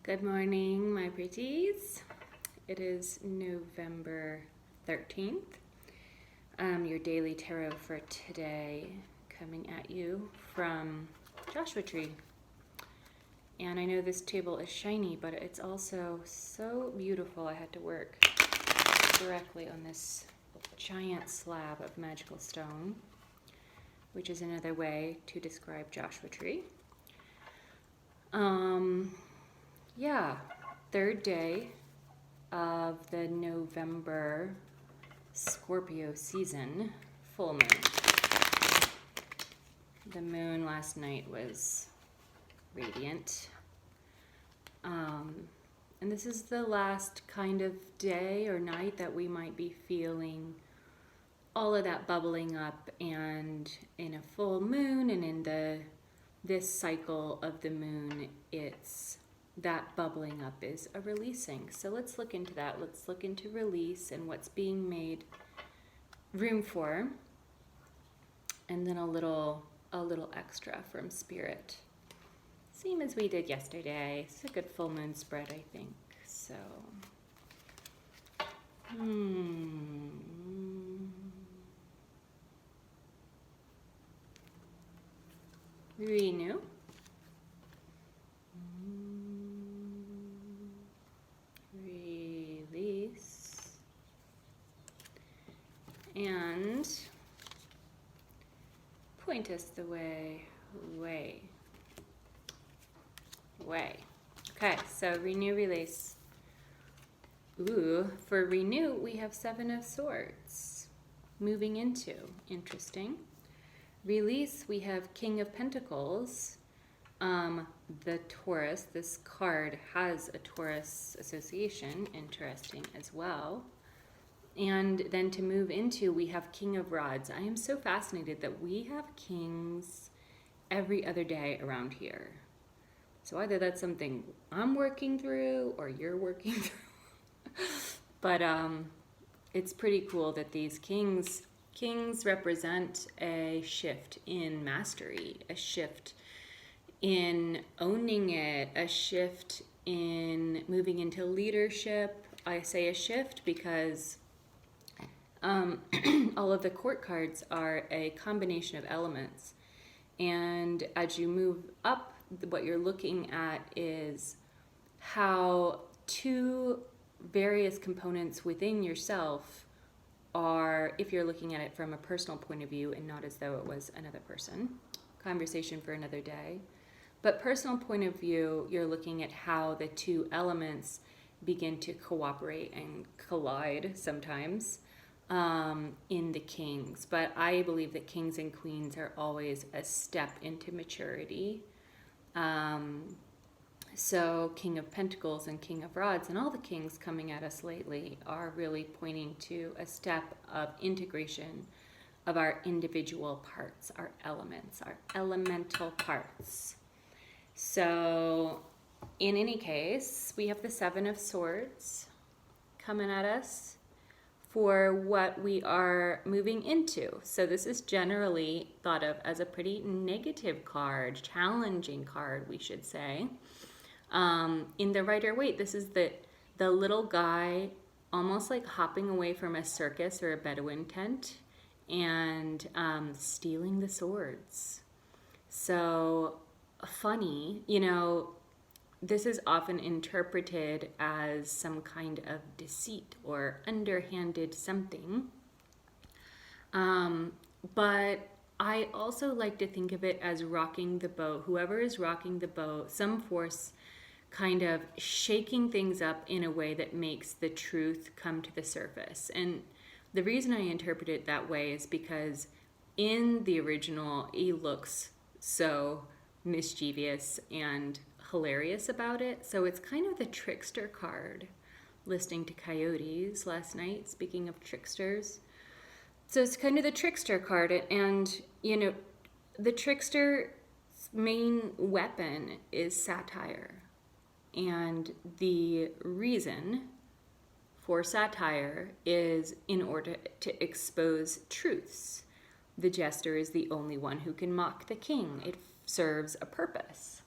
Good morning, my pretties. It is November 13th. Your daily tarot for today coming at you from Joshua Tree. And I know this table is shiny, but it's also so beautiful. I had to work directly on this giant slab of magical stone, which is another way to describe Joshua Tree. Yeah, third day of the November Scorpio season, full moon. The moon last night was radiant. And this is the last kind of day or night that we might be feeling all of that bubbling up, and in a full moon and in this cycle of the moon, it's that bubbling up is a releasing. So let's look into that. Let's look into release and what's being made room for, and then a little extra from Spirit. Same as we did yesterday. It's a good full moon spread, I think. So, renew. Release. And point us the way. Okay, so renew, release. Ooh, for renew, we have Seven of Swords moving into. Interesting. Release, we have King of Pentacles. The Taurus, this card has a Taurus association, interesting as well. And then to move into, we have King of Rods. I am so fascinated that we have kings every other day around here. So either that's something I'm working through or you're working through. But it's pretty cool that these kings represent a shift in mastery, a shift in owning it, a shift in moving into leadership. I say a shift because all of the court cards are a combination of elements. And as you move up, what you're looking at is how two various components within yourself are, if you're looking at it from a personal point of view and not as though it was another person, conversation for another day. But personal point of view, you're looking at how the two elements begin to cooperate and collide sometimes in the kings. But I believe that kings and queens are always a step into maturity. So King of Pentacles and King of Rods and all the kings coming at us lately are really pointing to a step of integration of our individual parts, our elements, our elemental parts. So in any case, we have the Seven of Swords coming at us for what we are moving into. So this is generally thought of as a pretty negative card, challenging card, we should say. In the Rider-Waite, this is the little guy almost like hopping away from a circus or a Bedouin tent and stealing the swords. So funny, this is often interpreted as some kind of deceit or underhanded something. But I also like to think of it as rocking the boat. Whoever is rocking the boat, some force kind of shaking things up in a way that makes the truth come to the surface. And the reason I interpret it that way is because in the original, he looks so mischievous and hilarious about it. So it's kind of the trickster card, listening to coyotes last night, speaking of tricksters. So it's kind of the trickster card, and the trickster's main weapon is satire. And the reason for satire is in order to expose truths. The jester is the only one who can mock the king. It serves a purpose.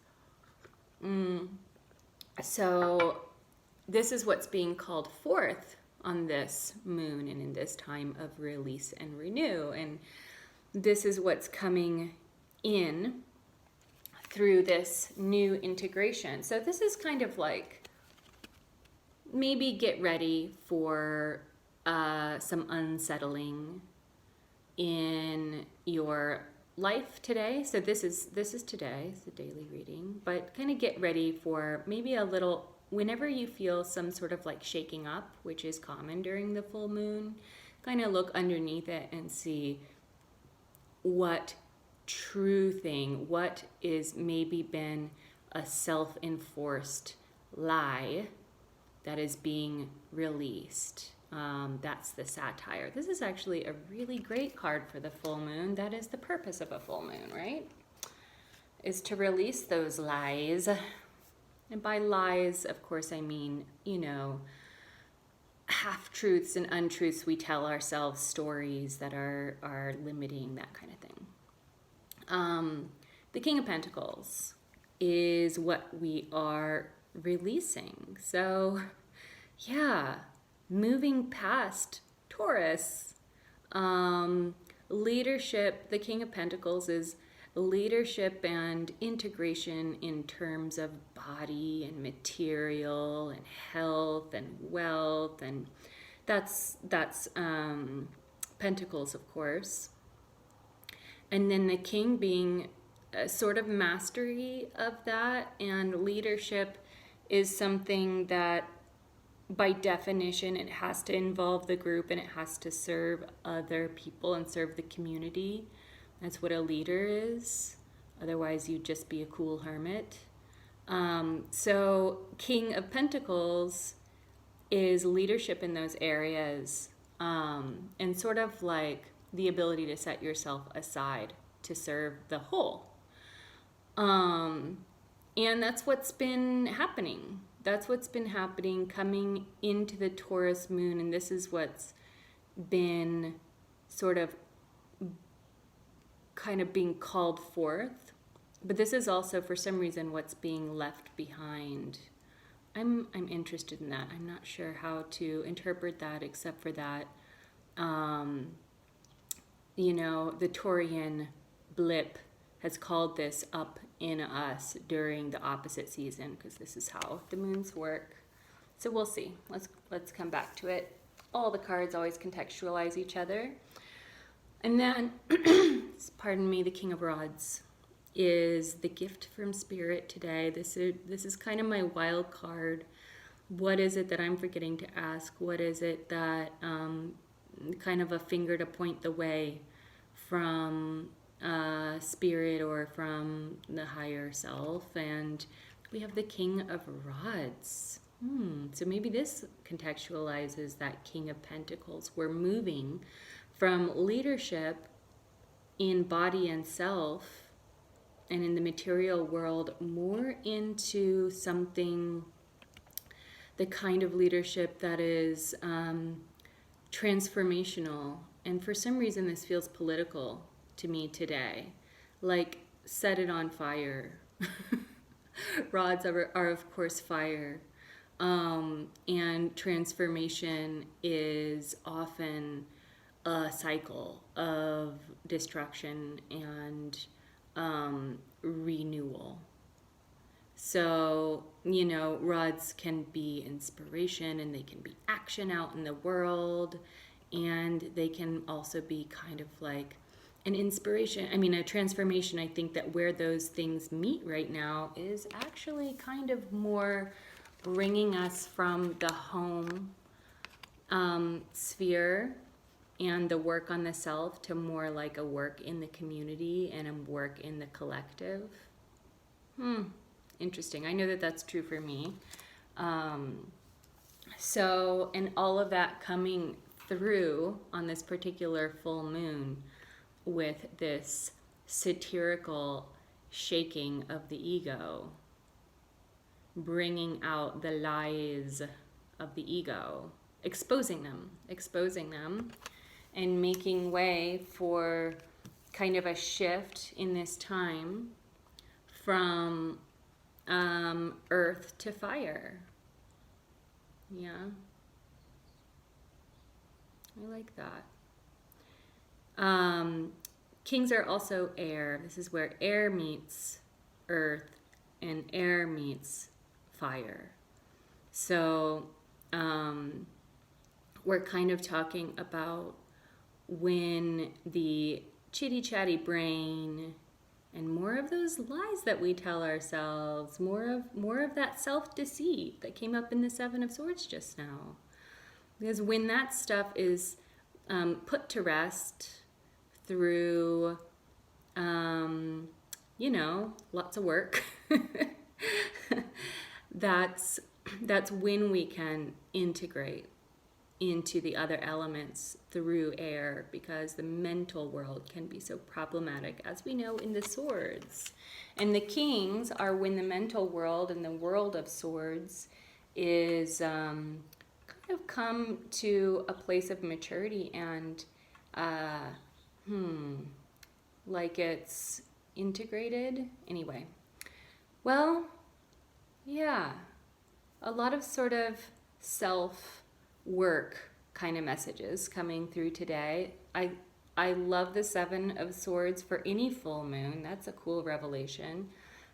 So this is what's being called forth on this moon and in this time of release and renew. And this is what's coming in through this new integration. So this is kind of like, maybe get ready for some unsettling in your life today. So this is today, it's a daily reading, but kind of get ready for maybe a little, whenever you feel some sort of like shaking up, which is common during the full moon, kind of look underneath it and see what true thing, what is maybe been a self-enforced lie that is being released. That's the Satire. This is actually a really great card for the full moon. That is the purpose of a full moon, right? Is to release those lies. And by lies, of course, I mean, half-truths and untruths we tell ourselves, stories that are limiting, that kind of thing. The King of Pentacles is what we are releasing. So, yeah, moving past Taurus. Leadership, the King of Pentacles is leadership and integration in terms of body and material and health and wealth, and that's Pentacles, of course. And then the King being a sort of mastery of that, and leadership is something that by definition it has to involve the group and it has to serve other people and serve the community. That's what a leader is. Otherwise you'd just be a cool hermit. So King of Pentacles is leadership in those areas, and sort of like the ability to set yourself aside to serve the whole. And that's what's been happening. That's what's been happening coming into the Taurus moon, and this is what's been sort of kind of being called forth. But this is also, for some reason, what's being left behind. I'm interested in that. I'm not sure how to interpret that, except for that, the Taurian blip has called this up in us during the opposite season, because this is how the moons work. So we'll see. Let's come back to it. All the cards always contextualize each other. And then, pardon me, the King of Rods is the gift from Spirit today. This is kind of my wild card. What is it that I'm forgetting to ask? What is it that kind of a finger to point the way from Spirit or from the higher self? And we have the King of Rods. So maybe this contextualizes that King of Pentacles. We're moving from leadership in body and self and in the material world more into something, the kind of leadership that is transformational. And for some reason this feels political to me today, like set it on fire. Rods are of course fire, and transformation is often a cycle of destruction and renewal. So, rods can be inspiration and they can be action out in the world, and they can also be kind of like an inspiration. A transformation. I think that where those things meet right now is actually kind of more bringing us from the home sphere and the work on the self to more like a work in the community and a work in the collective. Interesting. I know that that's true for me. So, and all of that coming through on this particular full moon with this satirical shaking of the ego, bringing out the lies of the ego, exposing them, and making way for kind of a shift in this time from earth to fire. Yeah. I like that. Kings are also air. This is where air meets earth and air meets fire. So we're kind of talking about when the chitty chatty brain and more of those lies that we tell ourselves, more of that self-deceit that came up in the Seven of Swords just now. Because when that stuff is put to rest through, lots of work, that's when we can integrate into the other elements through air, because the mental world can be so problematic, as we know in the swords. And the kings are when the mental world and the world of swords is kind of come to a place of maturity and like it's integrated. Anyway, well, yeah, a lot of sort of self-work kind of messages coming through today. I love the Seven of Swords for any full moon. That's a cool revelation.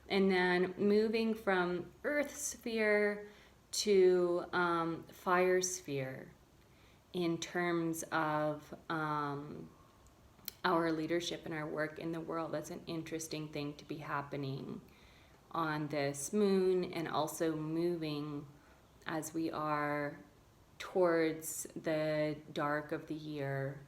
And then moving from earth sphere to fire sphere in terms of our leadership and our work in the world. That's an interesting thing to be happening on this moon, and also moving as we are towards the dark of the year.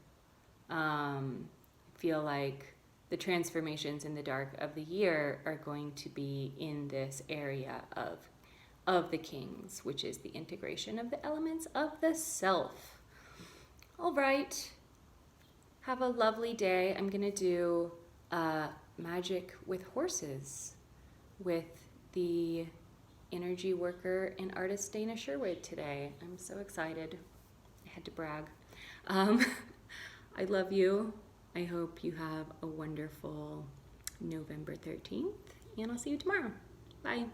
Feel like the transformations in the dark of the year are going to be in this area of the kings, which is the integration of the elements of the self. All right. Have a lovely day. I'm going to do magic with horses with the energy worker and artist Dana Sherwood today. I'm so excited. I had to brag. I love you. I hope you have a wonderful November 13th, and I'll see you tomorrow. Bye.